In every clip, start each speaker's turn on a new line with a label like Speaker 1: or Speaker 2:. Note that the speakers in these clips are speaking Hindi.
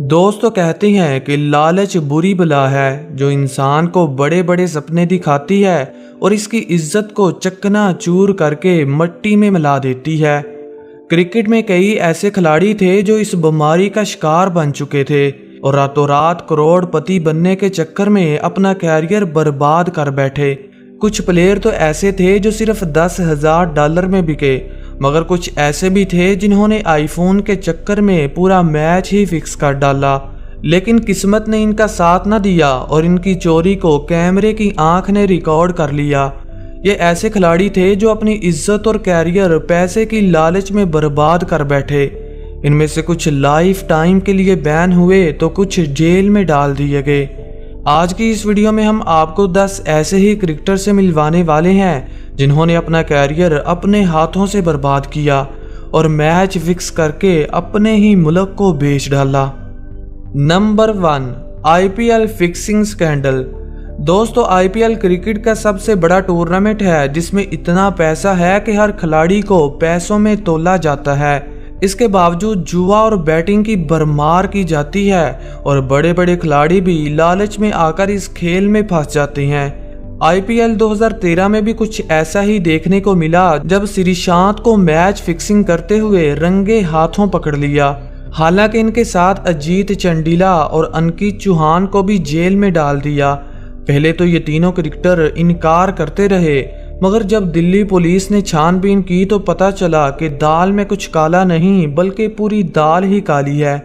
Speaker 1: दोस्तों कहते हैं कि लालच बुरी बला है जो इंसान को बड़े बड़े सपने दिखाती है और इसकी इज्जत को चकनाचूर करके मिट्टी में मिला देती है। क्रिकेट में कई ऐसे खिलाड़ी थे जो इस बीमारी का शिकार बन चुके थे और रातों रात करोड़पति बनने के चक्कर में अपना कैरियर बर्बाद कर बैठे। कुछ प्लेयर तो ऐसे थे जो सिर्फ $10,000 में बिके, मगर कुछ ऐसे भी थे जिन्होंने आईफोन के चक्कर में पूरा मैच ही फिक्स कर डाला। लेकिन किस्मत ने इनका साथ न दिया और इनकी चोरी को कैमरे की आंख ने रिकॉर्ड कर लिया। ये ऐसे खिलाड़ी थे जो अपनी इज्जत और कैरियर पैसे की लालच में बर्बाद कर बैठे। इनमें से कुछ लाइफ टाइम के लिए बैन हुए तो कुछ जेल में डाल दिए गए। आज की इस वीडियो में हम आपको 10 ऐसे ही क्रिकेटर से मिलवाने वाले हैं जिन्होंने अपना कैरियर अपने हाथों से बर्बाद किया और मैच फिक्स करके अपने ही मुल्क को बेच डाला। Number 1, IPL fixing scandal. दोस्तों, आईपीएल क्रिकेट का सबसे बड़ा टूर्नामेंट है जिसमें इतना पैसा है कि हर खिलाड़ी को पैसों में तोला जाता है। इसके बावजूद जुआ और बैटिंग की भरमार की जाती है और बड़े बड़े खिलाड़ी भी लालच में आकर इस खेल में फंस जाते हैं। आईपीएल 2013 में भी कुछ ऐसा ही देखने को मिला जब श्रीशांत को मैच फिक्सिंग करते हुए रंगे हाथों पकड़ लिया। हालांकि इनके साथ अजीत चंडीला और अंकित चौहान को भी जेल में डाल दिया। पहले तो ये तीनों क्रिकेटर इनकार करते रहे, मगर जब दिल्ली पुलिस ने छानबीन की तो पता चला कि दाल में कुछ काला नहीं बल्कि पूरी दाल ही काली है।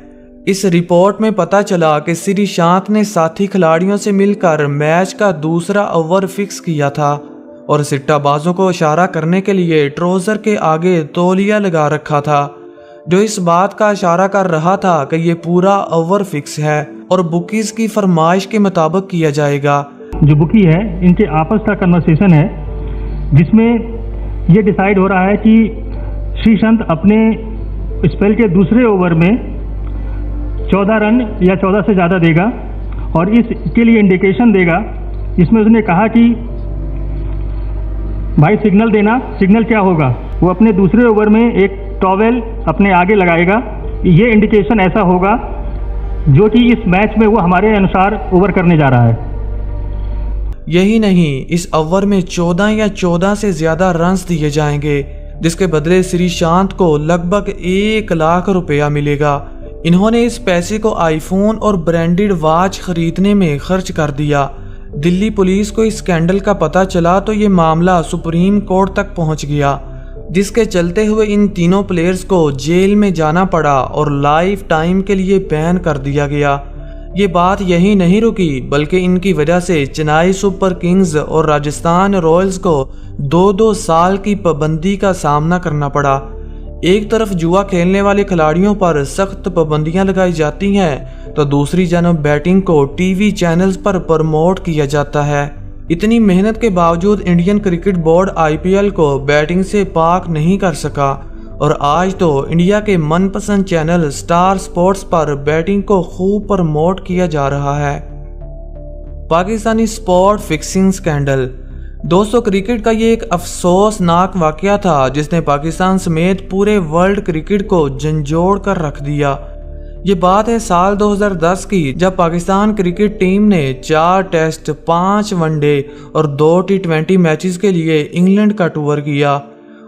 Speaker 1: इस रिपोर्ट में पता चला कि श्रीशांत ने साथी खिलाड़ियों से मिलकर मैच का दूसरा ओवर फिक्स किया था और सिट्टाबाजों को इशारा करने के लिए ट्राउजर के आगे तौलिया लगा रखा था, जो इस बात का इशारा कर रहा था कि ये पूरा ओवर फिक्स है और बुकीज की फरमाइश के मुताबिक किया जाएगा।
Speaker 2: जो बुकी है इनके आपस का कन्वर्सेशन है जिसमें ये डिसाइड हो रहा है कि श्रीशांत अपने स्पेल के दूसरे ओवर में 14 रन या 14 से ज़्यादा देगा और इसके लिए इंडिकेशन देगा। इसमें उसने कहा कि भाई सिग्नल देना। सिग्नल क्या होगा? वो अपने दूसरे ओवर में एक टॉवेल अपने आगे लगाएगा। ये इंडिकेशन ऐसा होगा जो कि इस मैच में वो हमारे अनुसार ओवर करने जा रहा है।
Speaker 1: यही नहीं, इस ओवर में 14 या 14 से ज्यादा रन्स दिए जाएंगे जिसके बदले श्रीशांत को लगभग 1 लाख रुपया मिलेगा। इन्होंने इस पैसे को आईफोन और ब्रांडेड वॉच खरीदने में खर्च कर दिया। दिल्ली पुलिस को इस स्कैंडल का पता चला तो ये मामला सुप्रीम कोर्ट तक पहुंच गया, जिसके चलते हुए इन तीनों प्लेयर्स को जेल में जाना पड़ा और लाइफ टाइम के लिए बैन कर दिया गया। ये बात यही नहीं रुकी, बल्कि इनकी वजह से चेन्नई सुपर किंग्स और राजस्थान रॉयल्स को 2-2 साल की पाबंदी का सामना करना पड़ा। एक तरफ जुआ खेलने वाले खिलाड़ियों पर सख्त पाबंदियां लगाई जाती हैं तो दूसरी जानब बैटिंग को टीवी चैनल्स पर प्रमोट किया जाता है। इतनी मेहनत के बावजूद इंडियन क्रिकेट बोर्ड आईपीएल को बैटिंग से पाक नहीं कर सका और आज तो इंडिया के मनपसंद चैनल स्टार स्पोर्ट्स पर बैटिंग को खूब प्रमोट किया जा रहा है। Pakistani spot fixing scandal. दोस्तों, क्रिकेट का ये एक अफसोसनाक वाकया था जिसने पाकिस्तान समेत पूरे वर्ल्ड क्रिकेट को झंझोड़ कर रख दिया। ये बात है साल 2010 की, जब पाकिस्तान क्रिकेट टीम ने 4 टेस्ट, 5 वनडे और 2 T20 मैचेस के लिए इंग्लैंड का टूर किया।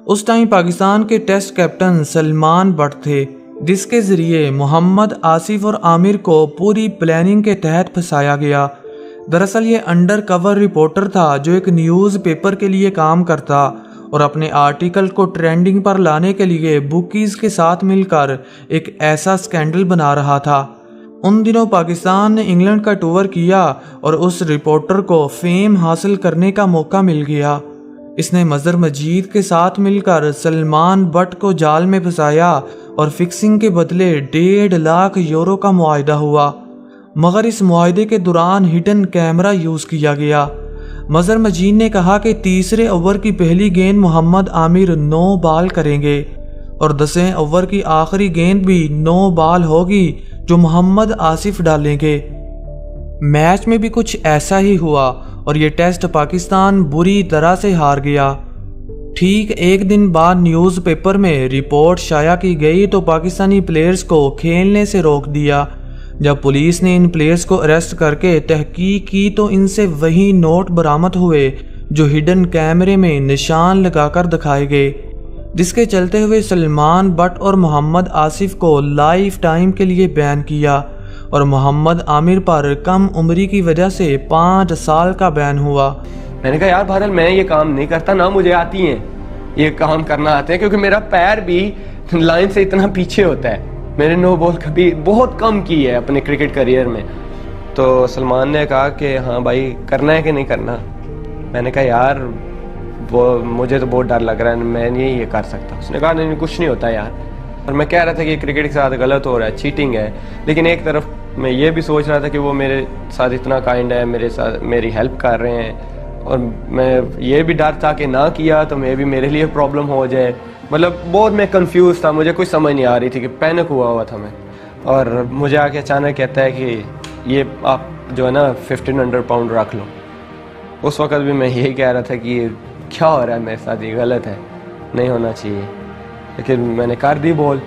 Speaker 1: उस टाइम पाकिस्तान के टेस्ट कैप्टन सलमान बट थे, जिसके जरिए मोहम्मद आसिफ और आमिर को पूरी प्लानिंग के तहत फंसाया गया। दरअसल ये अंडर कवर रिपोर्टर था जो एक न्यूज़ पेपर के लिए काम करता और अपने आर्टिकल को ट्रेंडिंग पर लाने के लिए बुकीज के साथ मिलकर एक ऐसा स्कैंडल बना रहा था। उन दिनों पाकिस्तान ने इंग्लैंड का टूर किया और उस रिपोर्टर को फेम हासिल करने का मौका मिल गया। इसने मजहर मजीद के साथ मिलकर सलमान बट को जाल में फंसाया और फिक्सिंग के बदले 1.5 लाख यूरो का मुआहदा हुआ, मगर इस मुआहदे के दौरान हिडन कैमरा यूज किया गया। मजहर मजीद ने कहा कि तीसरे ओवर की पहली गेंद मोहम्मद आमिर 9 बॉल करेंगे और 10वें ओवर की आखिरी गेंद भी 9 बॉल होगी जो मोहम्मद आसिफ डालेंगे। मैच में भी कुछ ऐसा ही हुआ और ये टेस्ट पाकिस्तान बुरी तरह से हार गया। ठीक एक दिन बाद न्यूज़पेपर में रिपोर्ट शाया की गई तो पाकिस्तानी प्लेयर्स को खेलने से रोक दिया। जब पुलिस ने इन प्लेयर्स को अरेस्ट करके तहकीक की तो इनसे वही नोट बरामद हुए जो हिडन कैमरे में निशान लगाकर दिखाए गए, जिसके चलते हुए सलमान बट और मोहम्मद आसिफ को लाइफ टाइम के लिए बैन किया और मोहम्मद आमिर पर कम उम्री की वजह से 5 साल का बैन हुआ।
Speaker 3: मैंने कहा यार बहरहाल मैं ये काम नहीं करता, ना मुझे आती हैं ये काम करना आते हैं, क्योंकि मेरा पैर भी लाइन से इतना पीछे होता है। मैंने नो बॉल कभी बहुत कम की है अपने क्रिकेट करियर में। तो सलमान ने कहा कि हाँ भाई करना है कि नहीं करना। मैंने कहा यार वो मुझे तो बहुत डर लग रहा है, मैं नहीं ये कर सकता। उसने कहा नहीं कुछ नहीं होता यार। और मैं कह रहा था कि क्रिकेट के साथ गलत हो रहा है, चीटिंग है, लेकिन एक तरफ मैं ये भी सोच रहा था कि वो मेरे साथ इतना काइंड है, मेरे साथ मेरी हेल्प कर रहे हैं, और मैं ये भी डर था कि ना किया तो मैं भी मेरे लिए प्रॉब्लम हो जाए। मतलब बहुत मैं कंफ्यूज था, मुझे कुछ समझ नहीं आ रही थी कि पैनिक हुआ था मैं। और मुझे आके अचानक कहता है कि ये आप जो है ना 1500 पाउंड रख लो। उस वक्त भी मैं यही कह रहा था कि क्या हो रहा है मेरे साथ, ये गलत है, नहीं होना चाहिए, लेकिन मैंने कर दी बोल।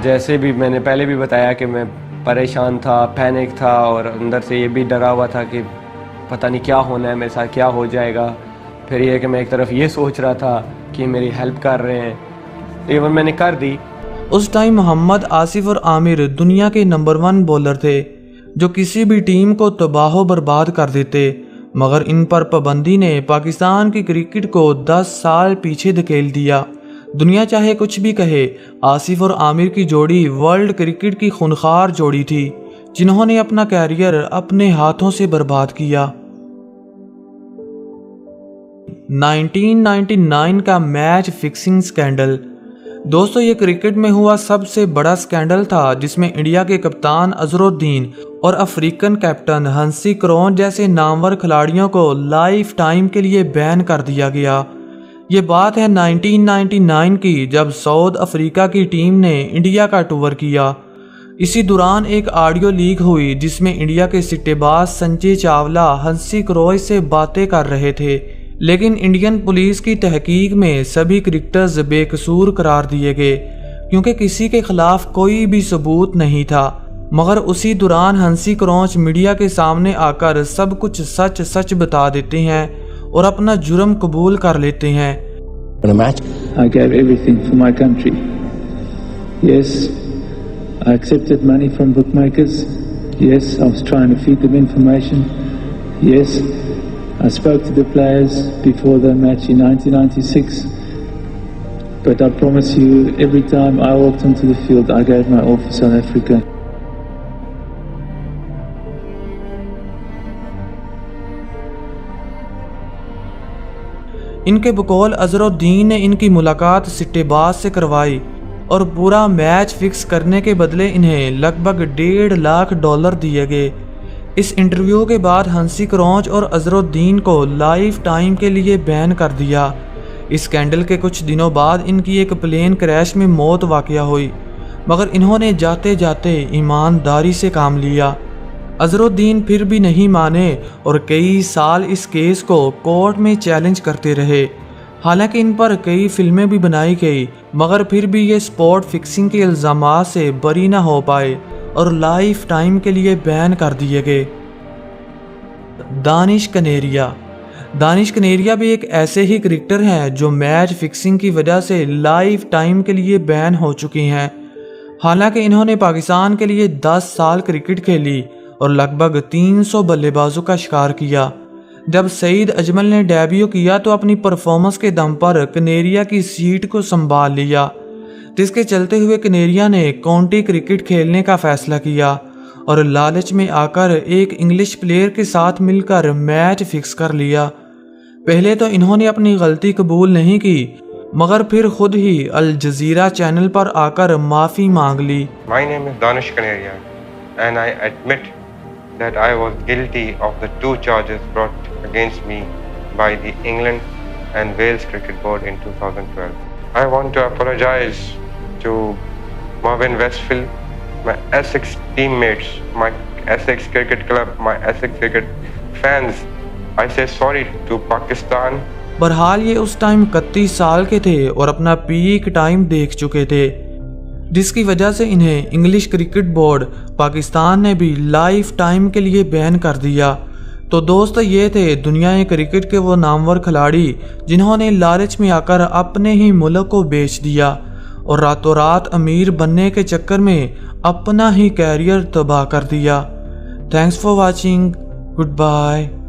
Speaker 3: जैसे भी मैंने पहले भी बताया कि मैं परेशान था, पैनिक था, और अंदर से ये भी डरा हुआ था कि पता नहीं क्या होना है मेरे साथ, क्या हो जाएगा। फिर ये कि मैं एक तरफ ये सोच रहा था कि मेरी हेल्प कर रहे हैं, इवन मैंने कर दी।
Speaker 1: उस टाइम मोहम्मद आसिफ और आमिर दुनिया के नंबर 1 बॉलर थे जो किसी भी टीम को तबाह बर्बाद कर देते, मगर इन पर पाबंदी ने पाकिस्तान की क्रिकेट को 10 साल पीछे धकेल दिया। दुनिया चाहे कुछ भी कहे, आसिफ और आमिर की जोड़ी वर्ल्ड क्रिकेट की खूनखार जोड़ी थी जिन्होंने अपना कैरियर अपने हाथों से बर्बाद किया। 1999 का मैच फिक्सिंग स्कैंडल। दोस्तों ये क्रिकेट में हुआ सबसे बड़ा स्कैंडल था जिसमें इंडिया के कप्तान अजहरुद्दीन और अफ्रीकन कैप्टन हंसी क्रोंच जैसे नामवर खिलाड़ियों को लाइफ टाइम के लिए बैन कर दिया गया। ये बात है 1999 की, जब साउथ अफ्रीका की टीम ने इंडिया का टूर किया। इसी दौरान एक ऑडियो लीक हुई जिसमें इंडिया के सिट्टेबाज संजय चावला हंसी क्रोंच से बातें कर रहे थे, लेकिन इंडियन पुलिस की तहकीक में सभी क्रिकेटर्स बेकसूर करार दिए गए क्योंकि किसी के खिलाफ कोई भी सबूत नहीं था। मगर उसी दौरान हंसी क्रोंच मीडिया के सामने आकर सब कुछ सच सच बता देते हैं और अपना जुर्म कबूल कर लेते हैं।
Speaker 4: I gave everything for my country. Yes, I accepted money from bookmakers. Yes, I was trying to feed them information. Yes, I spoke to the players before the match in 1996. But I promise you, every time I walked onto the field, I gave my all for South Africa.
Speaker 1: इनके बकौल अजहरुद्दीन ने इनकी मुलाकात सिट्टेबाज से करवाई और पूरा मैच फिक्स करने के बदले इन्हें लगभग $1.5 लाख दिए गए। इस इंटरव्यू के बाद हंसी क्रोंच और अजहरुद्दीन को लाइफ टाइम के लिए बैन कर दिया। इस स्कैंडल के कुछ दिनों बाद इनकी एक प्लेन क्रैश में मौत वाक़या हुई, मगर इन्होंने जाते जाते ईमानदारी से काम लिया। अजहरुद्दीन फिर भी नहीं माने और कई साल इस केस को कोर्ट में चैलेंज करते रहे। हालांकि इन पर कई फिल्में भी बनाई गई, मगर फिर भी ये स्पॉट फिक्सिंग के इल्ज़ामात से बरी ना हो पाए और लाइफ टाइम के लिए बैन कर दिए गए। दानिश कनेरिया भी एक ऐसे ही क्रिकेटर हैं जो मैच फिक्सिंग की वजह से लाइफ टाइम के लिए बैन हो चुके हैं। हालांकि इन्होंने पाकिस्तान के लिए 10 साल क्रिकेट खेली और लगभग 300 बल्लेबाजों का शिकार किया। जब सईद अजमल ने डेब्यू किया तो अपनी परफॉर्मेंस के दम पर कनेरिया की सीट को संभाल लिया, जिसके चलते हुए कनेरिया ने काउंटी क्रिकेट खेलने का फैसला किया और लालच में आकर एक इंग्लिश प्लेयर के साथ मिलकर मैच फिक्स कर लिया। पहले तो इन्होंने अपनी गलती कबूल नहीं की, मगर फिर खुद ही अल जजीरा चैनल पर आकर माफ़ी मांग ली।
Speaker 5: My name is Danish Kanaria and I admit that I was guilty of the 2 charges brought against me by the England and Wales Cricket Board in 2012. I want to apologize to Marvin Westfield, my Essex teammates, my Essex Cricket Club, my Essex Cricket fans. I say sorry to Pakistan.
Speaker 1: बहरहाल ये उस टाइम 31 साल के थे और अपना पीक टाइम देख चुके थे। जिसकी वजह से इन्हें इंग्लिश क्रिकेट बोर्ड पाकिस्तान ने भी लाइफ टाइम के लिए बैन कर दिया। तो दोस्त ये थे दुनिया क्रिकेट के वो नामवर खिलाड़ी जिन्होंने लालच में आकर अपने ही मुल्क को बेच दिया और रातों रात अमीर बनने के चक्कर में अपना ही कैरियर तबाह कर दिया। Thanks for watching, good bye.